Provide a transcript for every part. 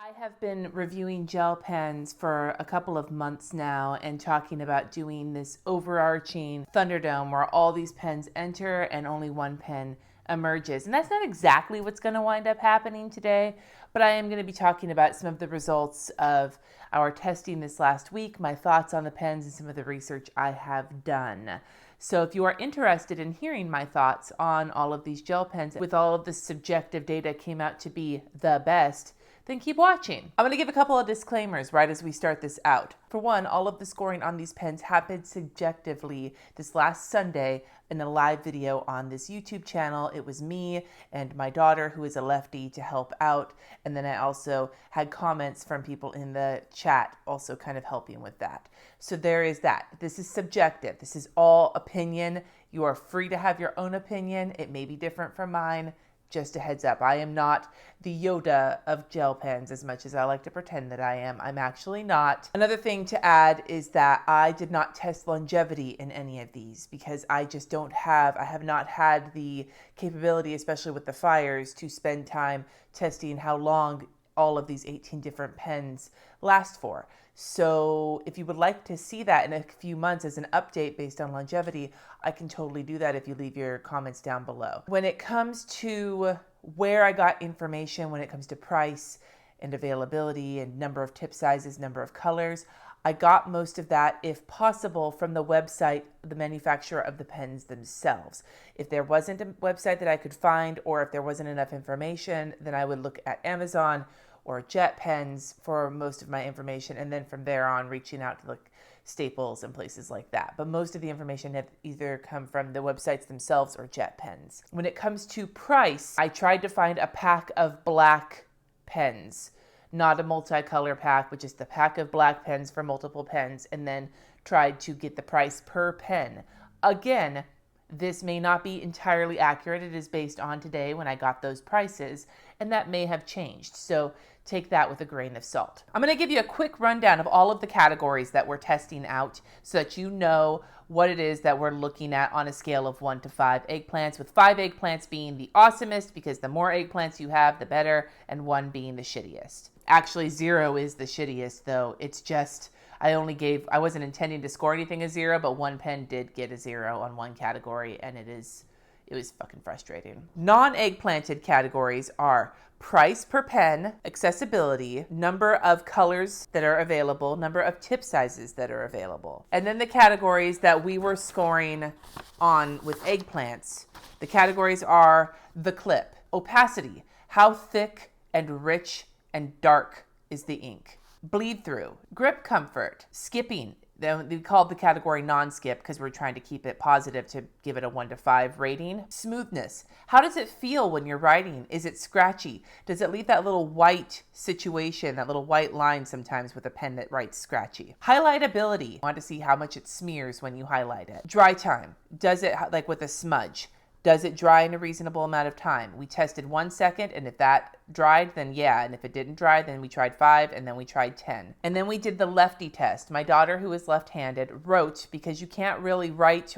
I have been reviewing gel pens for a couple of months now and talking about doing this overarching Thunderdome where all these pens enter and only one pen emerges. And that's not exactly what's going to wind up happening today, but I am going to be talking about some of the results of our testing this last week, my thoughts on the pens, and some of the research I have done. So if you are interested in hearing my thoughts on all of these gel pens, with all of the subjective data came out to be the best, then keep watching. I'm going to give a couple of disclaimers right as we start this out. For one, all of the scoring on these pens happened subjectively this last Sunday in a live video on this YouTube channel. It was me and my daughter, who is a lefty, to help out. And then I also had comments from people in the chat also kind of helping with that. So there is that. This is subjective. This is all opinion. You are free to have your own opinion. It may be different from mine. Just a heads up, I am not the Yoda of gel pens as much as I like to pretend that I am. I'm actually not. Another thing to add is that I did not test longevity in any of these because I just I have not had the capability, especially with the fires, to spend time testing how long all of these 18 different pens last for. So if you would like to see that in a few months as an update based on longevity, I can totally do that if you leave your comments down below. When it comes to where I got information, when it comes to price and availability and number of tip sizes, number of colors, I got most of that, if possible, from the website, the manufacturer of the pens themselves. If there wasn't a website that I could find, or if there wasn't enough information, then I would look at Amazon or Jet Pens for most of my information, and then from there on reaching out to like Staples and places like that. But most of the information had either come from the websites themselves or Jet Pens. When it comes to price, I tried to find a pack of black pens, not a multicolor pack, but just a pack of black pens for multiple pens, and then tried to get the price per pen. Again, this may not be entirely accurate. It is based on today when I got those prices, and that may have changed. So take that with a grain of salt. I'm going to give you a quick rundown of all of the categories that we're testing out so that you know what it is that we're looking at on a scale of 1 to 5 eggplants, with 5 eggplants being the awesomest because the more eggplants you have, the better, and 1 being the shittiest. Actually, 0 is the shittiest, though. It's just I wasn't intending to score anything as 0, but one pen did get a 0 on one category, and it was fucking frustrating. Non-eggplanted categories are price per pen, accessibility, number of colors that are available, number of tip sizes that are available. And then the categories that we were scoring on with eggplants, the categories are the clip, opacity, how thick and rich and dark is the ink, bleed through, grip comfort, skipping. We called the category non-skip because we're trying to keep it positive to give it a 1 to 5 rating. Smoothness. How does it feel when you're writing? Is it scratchy? Does it leave that little white situation, that little white line sometimes with a pen that writes scratchy? Highlightability. Want to see how much it smears when you highlight it. Dry time. Does it, like with a smudge, does it dry in a reasonable amount of time? We tested 1 second, and if that dried, then yeah. And if it didn't dry, then we tried 5, and then we tried 10. And then we did the lefty test. My daughter, who is left-handed, wrote, because you can't really write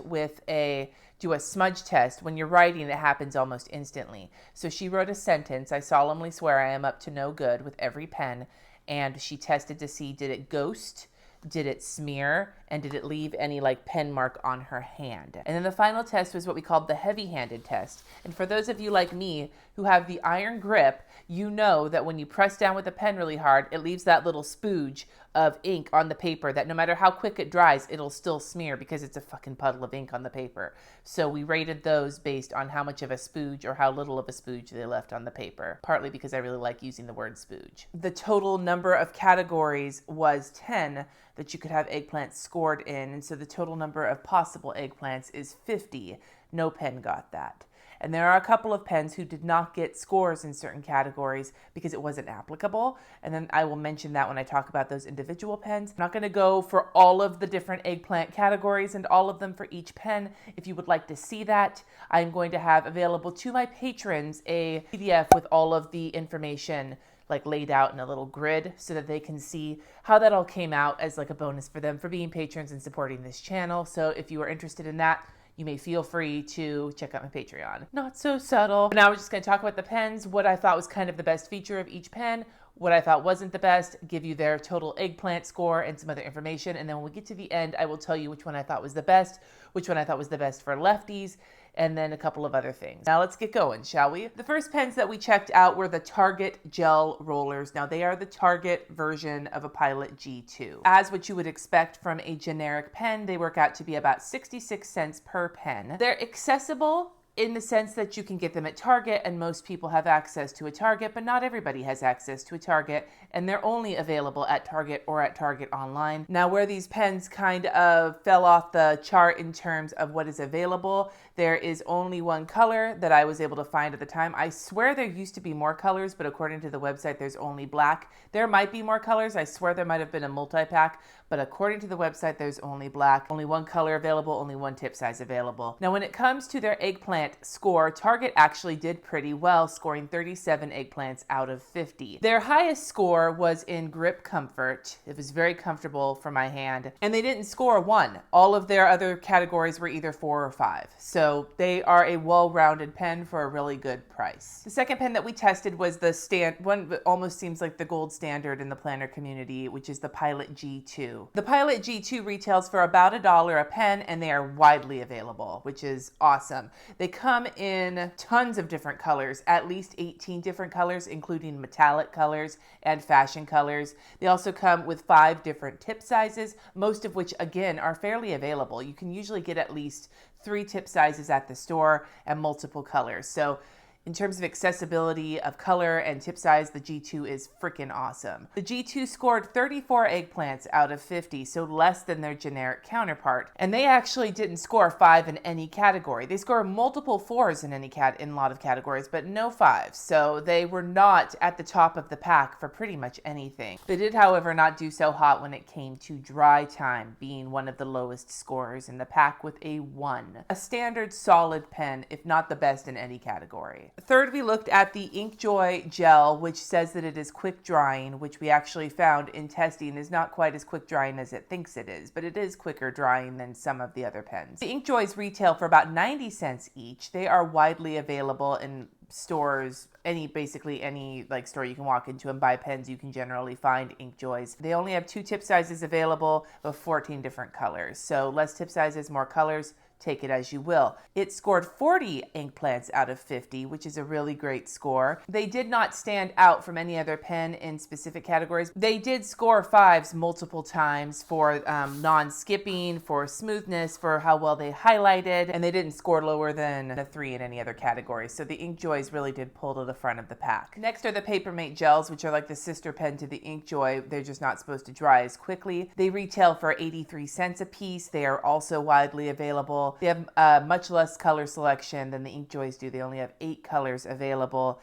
do a smudge test. When you're writing, it happens almost instantly. So she wrote a sentence, "I solemnly swear I am up to no good," with every pen. And she tested to see, did it ghost? Did it smear? And did it leave any like pen mark on her hand? And then the final test was what we called the heavy-handed test. And for those of you like me who have the iron grip, you know that when you press down with a pen really hard, it leaves that little spooge of ink on the paper that no matter how quick it dries, it'll still smear because it's a fucking puddle of ink on the paper. So we rated those based on how much of a spooge or how little of a spooge they left on the paper, partly because I really like using the word spooge. The total number of categories was 10 that you could have eggplants scored in, and so the total number of possible eggplants is 50. No pen got that. And there are a couple of pens who did not get scores in certain categories because it wasn't applicable. And then I will mention that when I talk about those individual pens. I'm not going to go for all of the different eggplant categories and all of them for each pen. If you would like to see that, I'm going to have available to my patrons a PDF with all of the information like laid out in a little grid so that they can see how that all came out as like a bonus for them for being patrons and supporting this channel. So if you are interested in that, you may feel free to check out my Patreon. Not so subtle. Now we're just going to talk about the pens, what I thought was kind of the best feature of each pen, what I thought wasn't the best, give you their total eggplant score and some other information. And then when we get to the end, I will tell you which one I thought was the best, which one I thought was the best for lefties, and then a couple of other things. Now let's get going, shall we? The first pens that we checked out were the Target gel rollers. Now they are the Target version of a Pilot G2. As what you would expect from a generic pen, they work out to be about 66 cents per pen. They're accessible in the sense that you can get them at Target, and most people have access to a Target, but not everybody has access to a Target, and they're only available at Target or at Target online. Now, where these pens kind of fell off the chart in terms of what is available, there is only one color that I was able to find at the time. I swear there used to be more colors, but according to the website, there's only black. There might be more colors. I swear there might have been a multi-pack, but according to the website, there's only black. Only one color available, only one tip size available. Now, when it comes to their eggplant score, Target actually did pretty well, scoring 37 eggplants out of 50. Their highest score was in grip comfort. It was very comfortable for my hand, and they didn't score 1. All of their other categories were either 4 or 5. So they are a well-rounded pen for a really good price. The second pen that we tested was the one that almost seems like the gold standard in the planner community, which is the Pilot G2. The Pilot G2 retails for about $1 a pen, and they are widely available, which is awesome. They come in tons of different colors, at least 18 different colors, including metallic colors and fashion colors. They also come with 5 different tip sizes, most of which, again, are fairly available. You can usually get at least 3 tip sizes at the store and multiple colors. So in terms of accessibility of color and tip size, the G2 is freaking awesome. The G2 scored 34 eggplants out of 50, so less than their generic counterpart. And they actually didn't score 5 in any category. They score multiple 4s in in a lot of categories, but no 5s. So they were not at the top of the pack for pretty much anything. They did, however, not do so hot when it came to dry time, being one of the lowest scorers in the pack with a 1. A standard solid pen, if not the best in any category. Third, we looked at the Inkjoy gel, which says that it is quick drying, which we actually found in testing is not quite as quick drying as it thinks it is, but it is quicker drying than some of the other pens. The Inkjoys retail for about 90 cents each. They are widely available in stores, basically any store you can walk into and buy pens, you can generally find Inkjoys. They only have 2 tip sizes available of 14 different colors. So less tip sizes, more colors. Take it as you will. It scored 40 eggplants out of 50, which is a really great score. They did not stand out from any other pen in specific categories. They did score 5s multiple times for non-skipping, for smoothness, for how well they highlighted, and they didn't score lower than a 3 in any other category. So the Inkjoys really did pull to the front of the pack. Next are the PAPERMATE gels, which are like the sister pen to the Inkjoy. They're just not supposed to dry as quickly. They retail for 83 cents a piece. They are also widely available. They have much less color selection than the Inkjoys do. They only have 8 colors available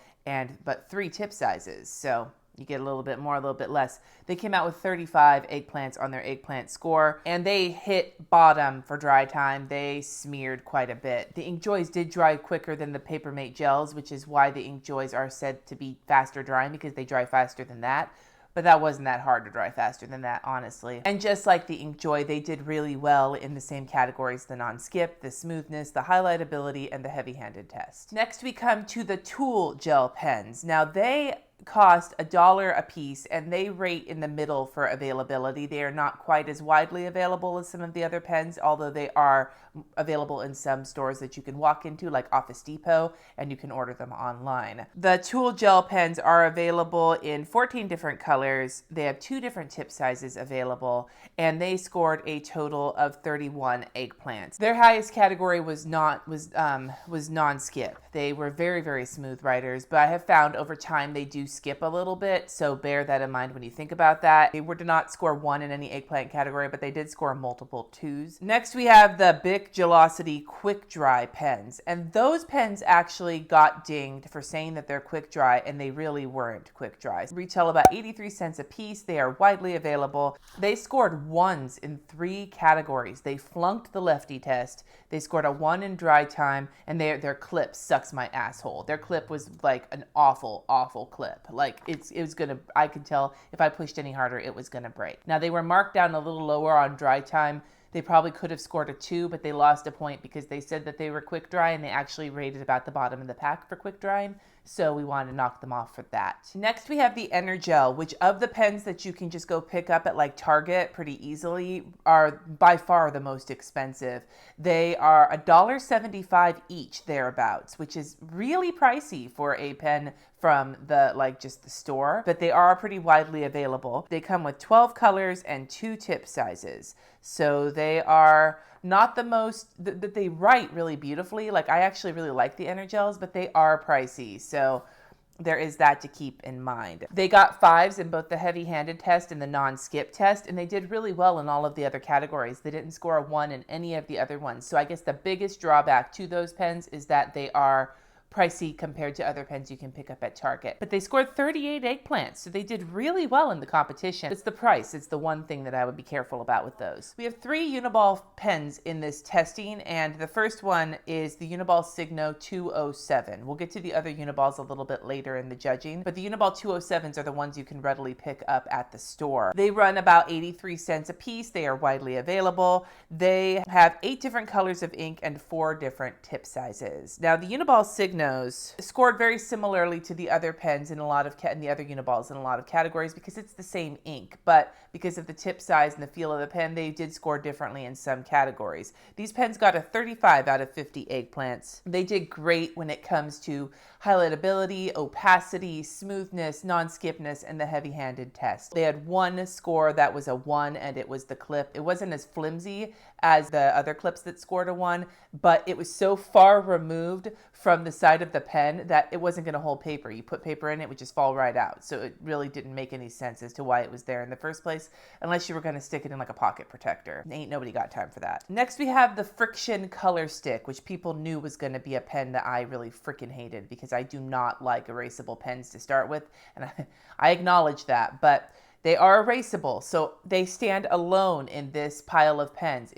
but 3 tip sizes. So you get a little bit more, a little bit less. They came out with 35 eggplants on their eggplant score, and they hit bottom for dry time. They smeared quite a bit. The Inkjoys did dry quicker than the PAPERMATE gels, which is why the Inkjoys are said to be faster drying, because they dry faster than that. But that wasn't that hard to dry faster than that, honestly. And just like the Inkjoy, they did really well in the same categories: the non-skip, the smoothness, the highlightability, and the heavy-handed test. Next, we come to the Tulle gel pens. Now, they cost $1 a piece, and they rate in the middle for availability. They are not quite as widely available as some of the other pens, although they are available in some stores that you can walk into, like Office Depot, and you can order them online. The Tulle gel pens are available in 14 different colors. They have 2 different tip sizes available, and they scored a total of 31 eggplants. Their highest category was non-skip. They were very, very smooth writers, but I have found over time they do skip a little bit, so bear that in mind when you think about that. They did not score 1 in any eggplant category, but they did score multiple 2s. Next, we have the Bic GELOCITY quick dry pens, and those pens actually got dinged for saying that they're quick dry, and they really weren't quick dry. Retail about 83 cents a piece. They are widely available. They scored 1s in 3 categories. They flunked the lefty test. They scored a 1 in dry time, and their clip sucks my asshole. Their clip was like an awful, awful clip. Like it was gonna, I could tell if I pushed any harder, it was gonna break. Now, they were marked down a little lower on dry time. They probably could have scored a 2, but they lost a point because they said that they were quick dry, and they actually rated about the bottom of the pack for quick drying. So we wanted to knock them off for that. Next, we have the ENERGEL, which of the pens that you can just go pick up at like Target pretty easily are by far the most expensive. They are $1.75 each thereabouts, which is really pricey for a pen from the just the store, but they are pretty widely available. They come with 12 colors and 2 tip sizes. So they are not the most, that they write really beautifully. Like, I actually really like the ENERGELs, but they are pricey. So there is that to keep in mind. They got 5s in both the heavy-handed test and the non-skip test, and they did really well in all of the other categories. They didn't score a 1 in any of the other ones. So I guess the biggest drawback to those pens is that they are pricey compared to other pens you can pick up at Target. But they scored 38 eggplants, so they did really well in the competition. It's the price. It's the one thing that I would be careful about with those. We have 3 Uniball pens in this testing, and the first one is the Uniball Signo 207. We'll get to the other Uniballs a little bit later in the judging, but the Uniball 207s are the ones you can readily pick up at the store. They run about 83 cents a piece. They are widely available. They have 8 different colors of ink and 4 different tip sizes. Now, the Uniball Signo scored very similarly to the other pens in a lot of and the other Uniballs in a lot of categories because it's the same ink, but because of the tip size and the feel of the pen, they did score differently in some categories. These pens got a 35 out of 50 eggplants. They did great when it comes to highlightability, opacity, smoothness, non-skipness, and the heavy-handed test. They had one score that was a 1, and it was the clip. It wasn't as flimsy as the other clips that scored a 1, but it was so far removed from the side of the pen that it wasn't going to hold paper. You put paper in, it would just fall right out. So it really didn't make any sense as to why it was there in the first place, unless you were going to stick it in like a pocket protector. Ain't nobody got time for that. Next, we have the FRIXION color stick, which people knew was going to be a pen that I really freaking hated because I do not like erasable pens to start with, and I acknowledge that, but they are erasable, so they stand alone in this pile of pens.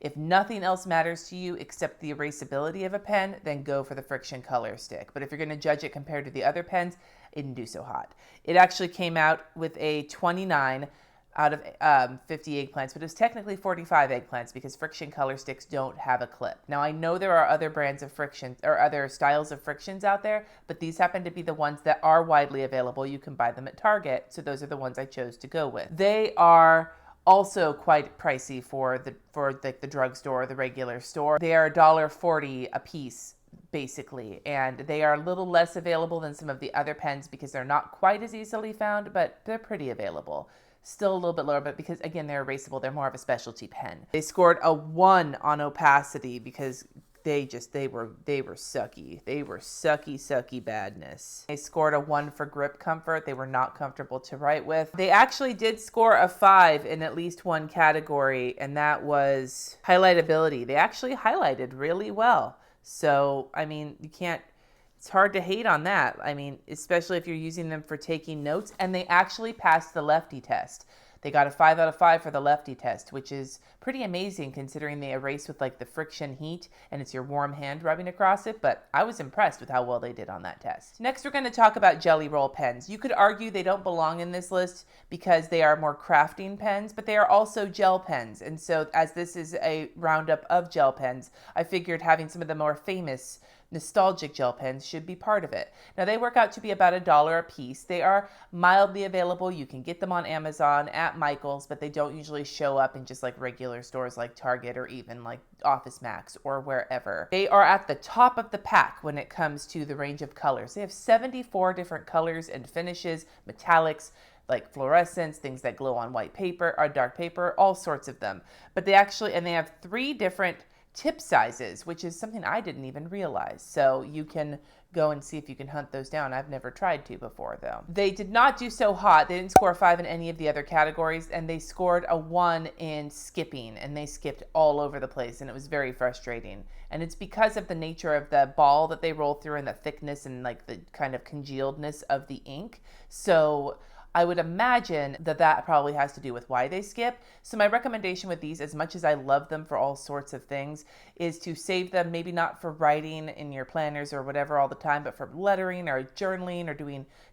If nothing else matters to you except the erasability of a pen, then go for the FRIXION color stick. But if you're going to judge it compared to the other pens, it didn't do so hot. It actually came out with a 29 out of 50 eggplants, but it was technically 45 eggplants because FRIXION color sticks don't have a clip. Now, I know there are other brands of FRIXION or other styles of FRIXIONs out there, but these happen to be the ones that are widely available. You can buy them at Target, so those are the ones I chose to go with. They are also quite pricey for the drugstore or the regular store. They are $1.40 a piece, basically, and they are a little less available than some of the other pens because they're not quite as easily found, but they're pretty available. Still a little bit lower, but because, again, they're erasable, they're more of a specialty pen. They scored a 1 on opacity because they were sucky. They were sucky badness. They scored a 1 for grip comfort. They were not comfortable to write with. They actually did score a 5 in at least one category, and that was highlightability. They actually highlighted really well. So, I mean, it's hard to hate on that. I mean, especially if you're using them for taking notes. And they actually passed the lefty test. They got a 5 out of 5 for the lefty test, which is pretty amazing considering they erase with like the friction heat and it's your warm hand rubbing across it. But I was impressed with how well they did on that test. Next, we're going to talk about jelly roll pens. You could argue they don't belong in this list because they are more crafting pens, but they are also gel pens. And so as this is a roundup of gel pens, I figured having some of the more famous nostalgic gel pens should be part of it. Now, they work out to be about $1 a piece. They are mildly available. You can get them on Amazon, at Michael's, but they don't usually show up in just like regular stores like Target or even like Office Max or wherever. They are at the top of the pack when it comes to the range of colors. They have 74 different colors and finishes, metallics, like fluorescents, things that glow on white paper or dark paper, all sorts of them. But they have 3 different tip sizes, which is something I didn't even realize. So you can go and see if you can hunt those down. I've never tried to before, though. They did not do so hot. They didn't score a 5 in any of the other categories, and they scored a 1 in skipping, and they skipped all over the place, and it was very frustrating. And it's because of the nature of the ball that they roll through and the thickness and like the kind of congealedness of the ink. So I would imagine that probably has to do with why they skip. So my recommendation with these, as much as I love them for all sorts of things, is to save them, maybe not for writing in your planners or whatever all the time, but for lettering or journaling or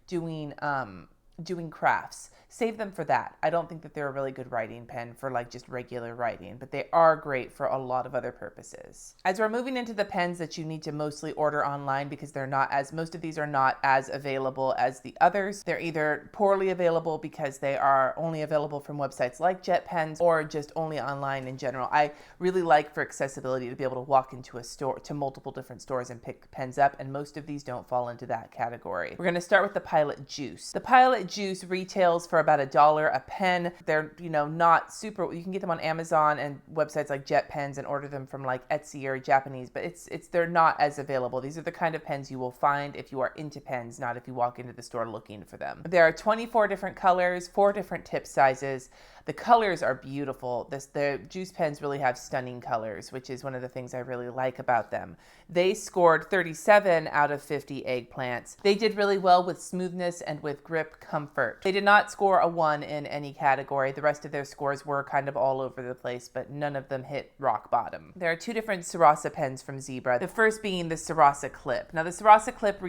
doing doing crafts. Save them for that. I don't think that they're a really good writing pen for like just regular writing, but they are great for a lot of other purposes. As we're moving into the pens that you need to mostly order online, because most of these are not as available as the others. They're either poorly available because they are only available from websites like Jet Pens, or just only online in general. I really like, for accessibility, to be able to walk into a store, to multiple different stores, and pick pens up, and most of these don't fall into that category. We're going to start with the Pilot Juice. The Pilot Juice retails for about $1 a pen. They're, not super, you can get them on Amazon and websites like Jet Pens and order them from like Etsy or Japanese, but they're not as available. These are the kind of pens you will find if you are into pens, not if you walk into the store looking for them. There are 24 different colors, 4 different tip sizes. The colors are beautiful. The juice pens really have stunning colors, which is one of the things I really like about them. They scored 37 out of 50 eggplants. They did really well with smoothness and with grip comfort. They did not score a 1 in any category. The rest of their scores were kind of all over the place, but none of them hit rock bottom. There are 2 different Sarasa pens from Zebra. The first being the Sarasa Clip. Now the Sarasa Clip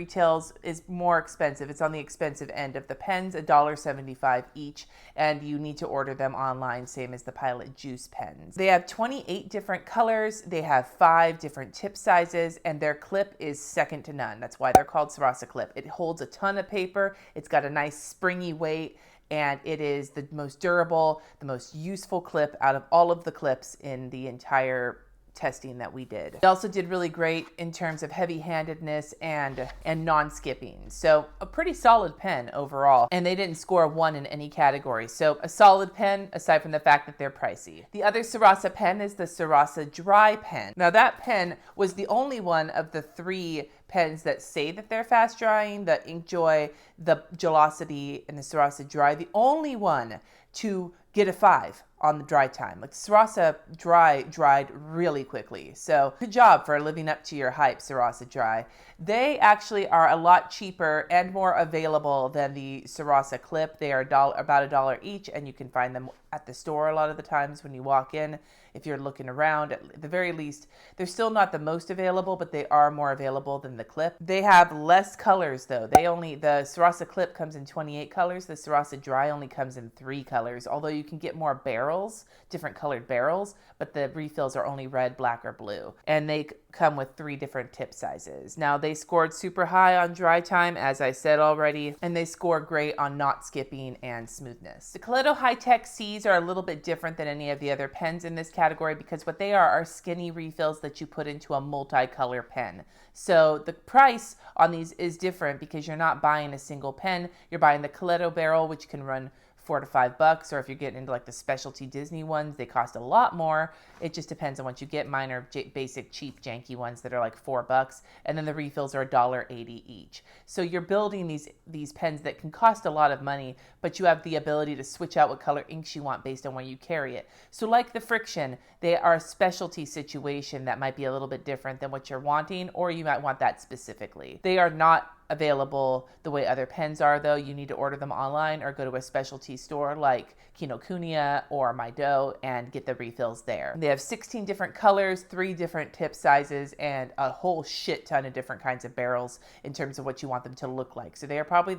is more expensive. It's on the expensive end of the pens, $1.75 each, and you need to order them online, same as the Pilot Juice pens. They have 28 different colors, they have 5 different tip sizes, and their clip is second to none. That's why they're called Sarasa Clip. It holds a ton of paper, it's got a nice springy weight, and it is the most durable, the most useful clip out of all of the clips in the entire testing that we did. It also did really great in terms of heavy-handedness and non-skipping. So a pretty solid pen overall, and they didn't score a 1 in any category. So a solid pen, aside from the fact that they're pricey. The other Sarasa pen is the Sarasa Dry pen. Now that pen was the only one of the 3 pens that say that they're fast drying, the Inkjoy, the GELOCITY, and the Sarasa Dry, the only one to get a 5 on the dry time. Like Sarasa Dry dried really quickly. So good job for living up to your hype, Sarasa Dry. They actually are a lot cheaper and more available than the Sarasa Clip. They are about $1 each, and you can find them at the store a lot of the times when you walk in. If you're looking around, at the very least, they're still not the most available, but they are more available than the Clip. They have less colors though. The Sarasa Clip comes in 28 colors. The Sarasa Dry only comes in 3 colors, although you can get more barrels, different colored barrels, but the refills are only red, black, or blue. And they come with 3 different tip sizes. Now they scored super high on dry time, as I said already, and they score great on not skipping and smoothness. The COLETO High-Tech Cs are a little bit different than any of the other pens in this category, because what they are skinny refills that you put into a multicolor pen. So the price on these is different because you're not buying a single pen. You're buying the COLETO barrel, which can run $4 to $5, or if you're getting into like the specialty Disney ones, they cost a lot more. It just depends on what you get. Mine are basic, cheap, janky ones that are like $4, and then the refills are $1.80 each. So you're building these pens that can cost a lot of money, but you have the ability to switch out what color inks you want based on where you carry it. So like the FRIXION, they are a specialty situation that might be a little bit different than what you're wanting, or you might want that specifically. They are not available the way other pens are though. You need to order them online or go to a specialty store like Kinokuniya or Maido and get the refills there. They have 16 different colors, 3 different tip sizes, and a whole shit ton of different kinds of barrels in terms of what you want them to look like. So they are probably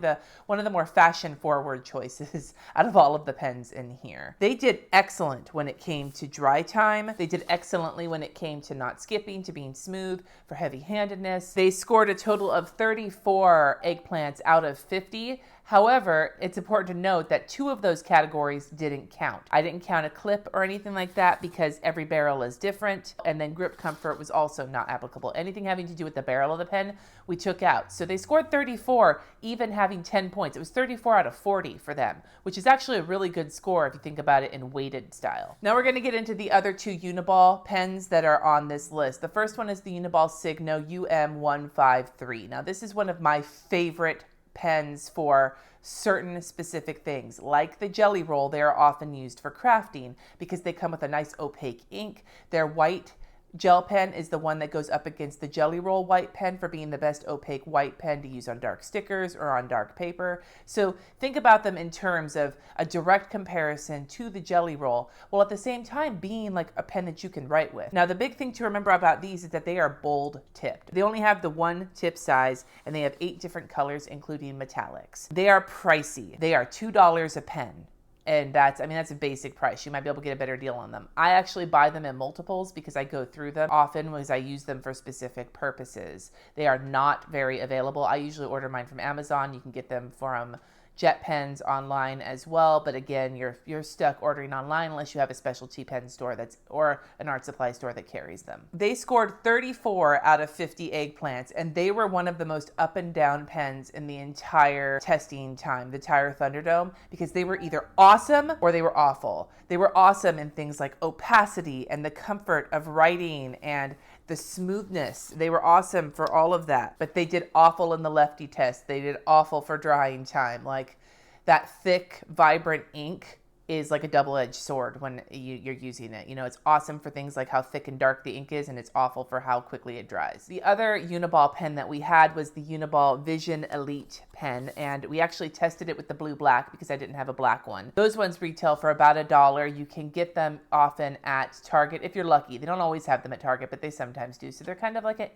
one of the more fashion forward choices out of all of the pens in here. They did excellent when it came to dry time. They did excellently when it came to not skipping, to being smooth, for heavy handedness. They scored a total of 34 eggplants out of 50. However, it's important to note that 2 of those categories didn't count. I didn't count a clip or anything like that because every barrel is different, and then grip comfort was also not applicable. Anything having to do with the barrel of the pen, we took out. So they scored 34, even having 10 points. It was 34 out of 40 for them, which is actually a really good score if you think about it in weighted style. Now we're going to get into the other 2 Uniball pens that are on this list. The first one is the Uniball Signo UM153. Now this is one of my favorite pens for certain specific things. Like the jelly roll, they are often used for crafting because they come with a nice opaque ink. They're white, Gel Pen is the one that goes up against the Jelly Roll white pen for being the best opaque white pen to use on dark stickers or on dark paper. So think about them in terms of a direct comparison to the Jelly Roll, while at the same time being like a pen that you can write with. Now, the big thing to remember about these is that they are bold tipped. They only have the one tip size, and they have 8 different colors, including metallics. They are pricey. They are $2 a pen. And that's a basic price. You might be able to get a better deal on them. I actually buy them in multiples because I go through them often because I use them for specific purposes. They are not very available. I usually order mine from Amazon. You can get them from Jet Pens online as well, but again, you're stuck ordering online unless you have a specialty pen store or an art supply store that carries them. They scored 34 out of 50 eggplants, and they were one of the most up and down pens in the entire testing time, the entire Thunderdome, because they were either awesome or they were awful. They were awesome in things like opacity and the comfort of writing and the smoothness. They were awesome for all of that, but they did awful in the lefty test. They did awful for drying time. Like that thick, vibrant ink is like a double-edged sword when you're using it. You know, it's awesome for things like how thick and dark the ink is, and it's awful for how quickly it dries. The other Uniball pen that we had was the Uniball Vision Elite pen, and we actually tested it with the blue-black because I didn't have a black one. Those ones retail for about $1. You can get them often at Target if you're lucky. They don't always have them at Target, but they sometimes do. So they're kind of like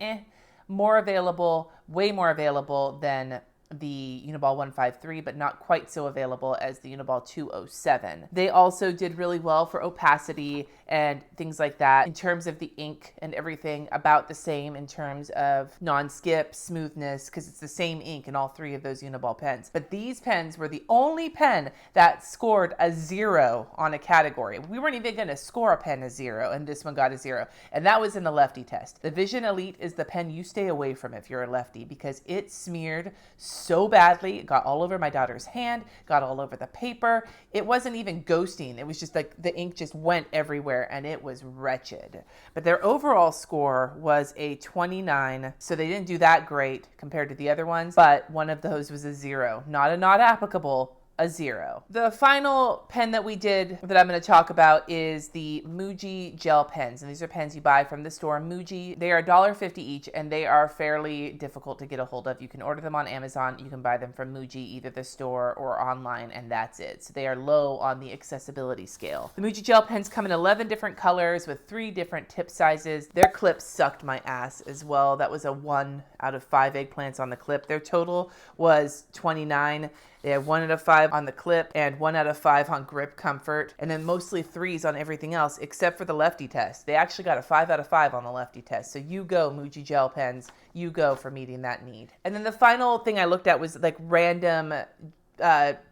more available, way more available than the Uniball 153, but not quite so available as the Uniball 207. They also did really well for opacity and things like that. In terms of the ink and everything, about the same in terms of non-skip, smoothness, because it's the same ink in all 3 of those Uniball pens. But these pens were the only pen that scored a 0 on a category. We weren't even going to score a pen a 0, and this one got a 0. And that was in the lefty test. The Vision Elite is the pen you stay away from if you're a lefty, because it smeared so badly. It got all over my daughter's hand, got all over the paper. It wasn't even ghosting. It was just like the ink just went everywhere, and it was wretched. But their overall score was a 29, so they didn't do that great compared to the other ones, but one of those was a 0. Not a not applicable, a 0. The final pen that we did that I'm going to talk about is the Muji Gel Pens. And these are pens you buy from the store Muji. They are $1.50 each, and they are fairly difficult to get a hold of. You can order them on Amazon. You can buy them from Muji, either the store or online, and that's it. So they are low on the accessibility scale. The Muji Gel Pens come in 11 different colors with 3 different tip sizes. Their clips sucked my ass as well. That was a 1 out of 5 eggplants on the clip. Their total was 29. They had 1 out of 5 on the clip and 1 out of 5 on grip comfort, and then mostly 3s on everything else except for the lefty test. They actually got a 5 out of 5 on the lefty test. So you go, Muji Gel Pens. You go for meeting that need. And then the final thing I looked at was like random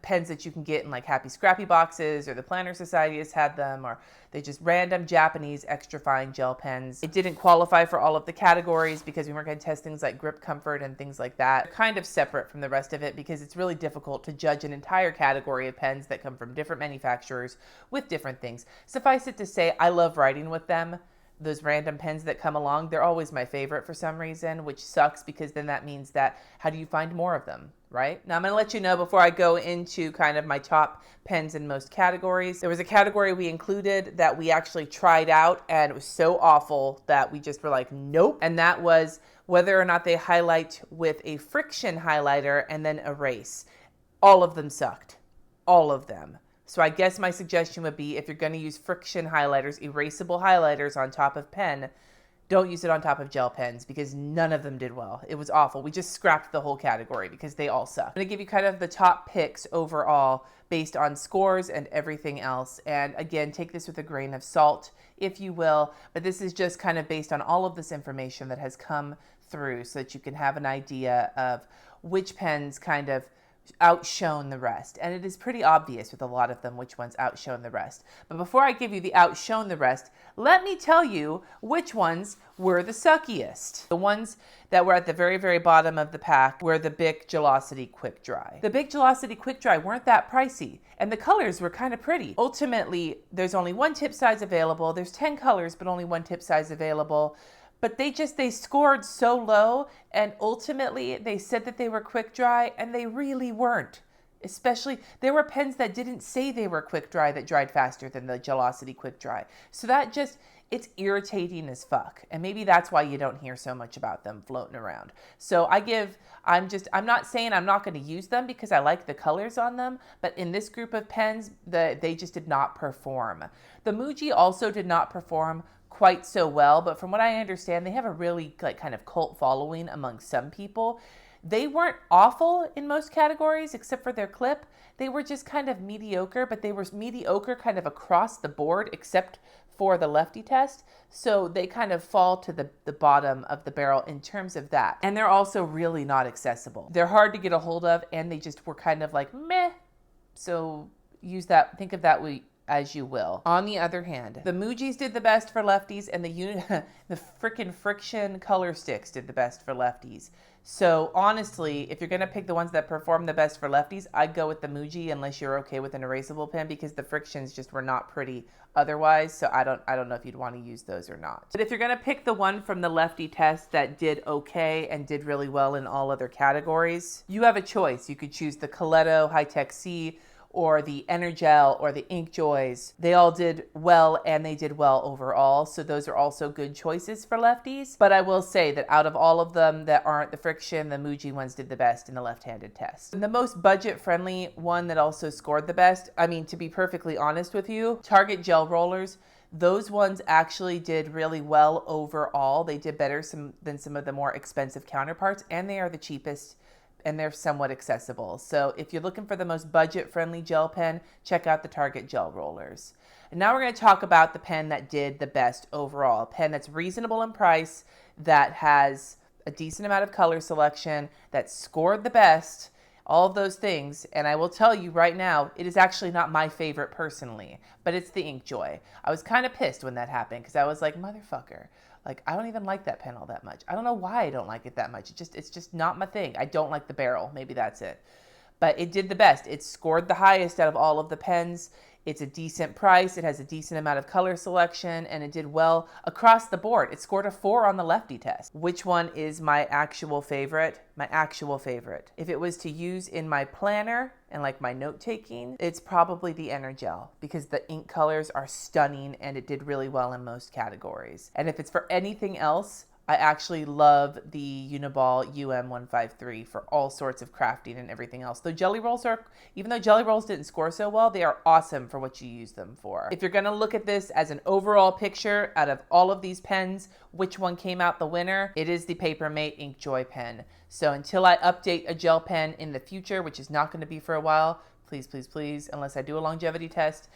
pens that you can get in like Happy Scrappy boxes, or the Planner Society has had them, or they just random Japanese extra fine gel pens. It didn't qualify for all of the categories because we weren't going to test things like grip comfort and things like that. They're kind of separate from the rest of it because it's really difficult to judge an entire category of pens that come from different manufacturers with different things. Suffice it to say, I love writing with them. Those random pens that come along, they're always my favorite for some reason, which sucks because then that means that how do you find more of them, right? Now I'm going to let you know before I go into kind of my top pens in most categories. There was a category we included that we actually tried out, and it was so awful that we just were like, nope. And that was whether or not they highlight with a FRIXION highlighter and then erase. All of them sucked. All of them. So I guess my suggestion would be, if you're going to use FRIXION highlighters, erasable highlighters on top of pen, don't use it on top of gel pens because none of them did well. It was awful. We just scrapped the whole category because they all suck. I'm going to give you kind of the top picks overall based on scores and everything else. And again, take this with a grain of salt, if you will. But this is just kind of based on all of this information that has come through so that you can have an idea of which pens kind of outshone the rest. And it is pretty obvious with a lot of them which ones outshone the rest. But before I give you the outshone the rest, let me tell you which ones were the suckiest. The ones that were at the very, very bottom of the pack were the Bic GELOCITY Quick Dry. The Bic GELOCITY Quick Dry weren't that pricey, and the colors were kind of pretty. Ultimately, there's only one tip size available. There's 10 colors, but only one tip size available. But they scored so low, and ultimately they said that they were quick dry, and they really weren't. Especially, there were pens that didn't say they were quick dry that dried faster than the GELOCITY Quick Dry. So that just it's irritating as fuck. And maybe that's why you don't hear so much about them floating around. So I'm not saying I'm not going to use them because I like the colors on them, but in this group of pens, they just did not perform. The Muji also did not perform quite so well, but from what I understand, they have a really kind of cult following among some people. They weren't awful in most categories except for their clip. They were just kind of mediocre, but they were mediocre kind of across the board except for the lefty test. So they kind of fall to the bottom of the barrel in terms of that. And they're also really not accessible. They're hard to get a hold of, and they just were kind of like meh. So think of that as you will. On the other hand, the Mujis did the best for lefties, and the frickin' FRIXION color sticks did the best for lefties. So honestly, if you're gonna pick the ones that perform the best for lefties, I'd go with the Muji unless you're okay with an erasable pen, because the FRIXIONs just were not pretty otherwise. So I don't know if you'd want to use those or not. But if you're gonna pick the one from the lefty test that did okay and did really well in all other categories, you have a choice. You could choose the COLETO High-Tech C, or the ENERGEL, or the Inkjoys. They all did well, and they did well overall. So those are also good choices for lefties. But I will say that out of all of them that aren't the FRIXION, the Muji ones did the best in the left-handed test. And the most budget-friendly one that also scored the best, I mean, to be perfectly honest with you, Target gel rollers, those ones actually did really well overall. They did better than some of the more expensive counterparts, and they are the cheapest, and they're somewhat accessible. So if you're looking for the most budget-friendly gel pen, check out the Target gel rollers. And now we're going to talk about the pen that did the best overall. A pen that's reasonable in price, that has a decent amount of color selection, that scored the best, all of those things. And I will tell you right now, it is actually not my favorite personally, but it's the Inkjoy. I was kind of pissed when that happened because I was like, motherfucker. Like, I don't even like that pen all that much. I don't know why I don't like it that much. It's just not my thing. I don't like the barrel. Maybe that's it. But it did the best. It scored the highest out of all of the pens. It's a decent price. It has a decent amount of color selection, and it did well across the board. It scored a 4 on the lefty test. Which one is my actual favorite? My actual favorite. If it was to use in my planner and like my note taking, it's probably the ENERGEL, because the ink colors are stunning and it did really well in most categories. And if it's for anything else, I actually love the Uniball UM153 for all sorts of crafting and everything else. Even though jelly rolls didn't score so well, they are awesome for what you use them for. If you're gonna look at this as an overall picture out of all of these pens, which one came out the winner? It is the PAPERMATE Inkjoy pen. So until I update a gel pen in the future, which is not gonna be for a while, please, please, please, unless I do a longevity test,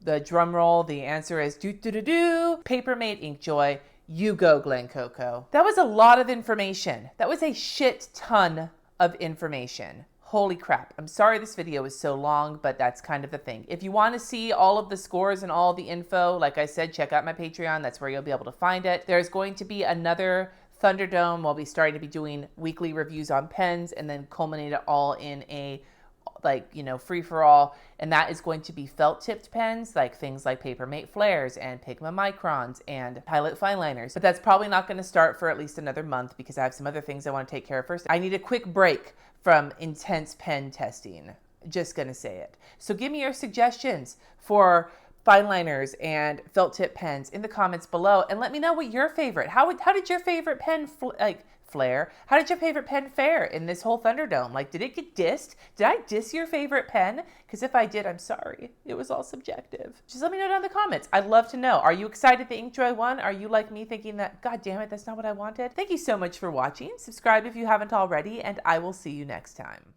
the drum roll, the answer is PAPERMATE Inkjoy. You go, Glen Coco. That was a lot of information. That was a shit ton of information. Holy crap. I'm sorry this video is so long, but that's kind of the thing. If you want to see all of the scores and all the info, like I said, check out my Patreon. That's where you'll be able to find it. There's going to be another Thunderdome. We'll be starting to be doing weekly reviews on pens and then culminate it all in a free for all, and that is going to be felt tipped pens, like things like PAPERMATE flares and Pigma microns and Pilot fine liners. But that's probably not going to start for at least another month because I have some other things I want to take care of first. I need a quick break from intense pen testing. Just gonna say it. So give me your suggestions for fine liners and felt tip pens in the comments below, and let me know what your favorite. How did your favorite pen flare? How did your favorite pen fare in this whole Thunderdome? Like, did it get dissed? Did I diss your favorite pen? Because if I did, I'm sorry. It was all subjective. Just let me know down in the comments. I'd love to know. Are you excited the Inkjoy won? Are you like me thinking that, God damn it, that's not what I wanted? Thank you so much for watching. Subscribe if you haven't already, and I will see you next time.